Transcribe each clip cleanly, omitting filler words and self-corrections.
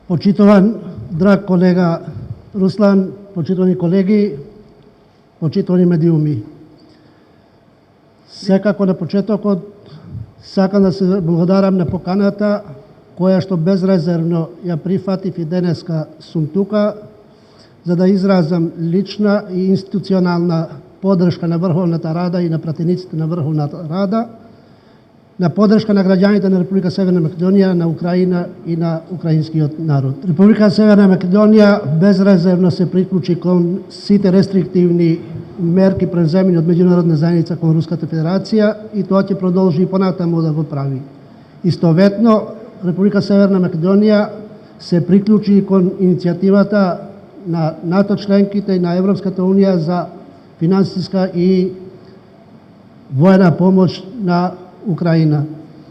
Почитуван драг колега Руслан, почитувани колеги, почитувани медиуми. Секако на почетокот сакам да се благодарам на поканата која што безрезервно ја прифатив и денеска сум тука за да изразам лична и институционална поддршка на Врховната Рада и на пратениците на Врховната Рада, на поддршка на граѓаните на Република Северна Македонија, на Украина и на украинскиот народ. Република Северна Македонија безрезервно се приклучи кон сите рестриктивни мерки преземени од меѓународна заедница кон Руската Федерација и тоа ќе продолжи и понатаму да го прави. Истоветно, Република Северна Македонија се приклучи кон иницијативата на НАТО членките и на Европската Унија за финансиска и воена помош на Украина.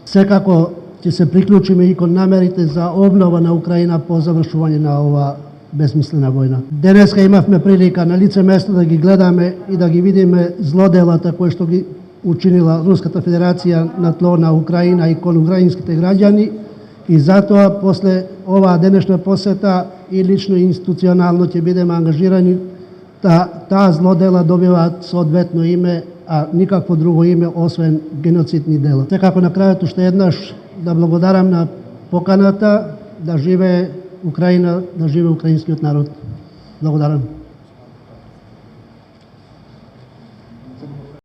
Секако ќе се приклучиме и кон намерите за обнова на Украина по завршување на ова безмислена војна. Денеска имавме прилика на лице место да ги гледаме и да ги видиме злоделата кои што ги учинила Руската Федерација на тло на Украина и кон украинските граѓани и затоа после оваа денешна посета и лично и институционално ќе бидеме ангажирани таа злодела добиваат соодветно име, а никакво друго име освен геноцидни дела. Секако на крајот уште еднаш да благодарам на поканата, да живее Украина, да живее украинскиот народ. Благодарам.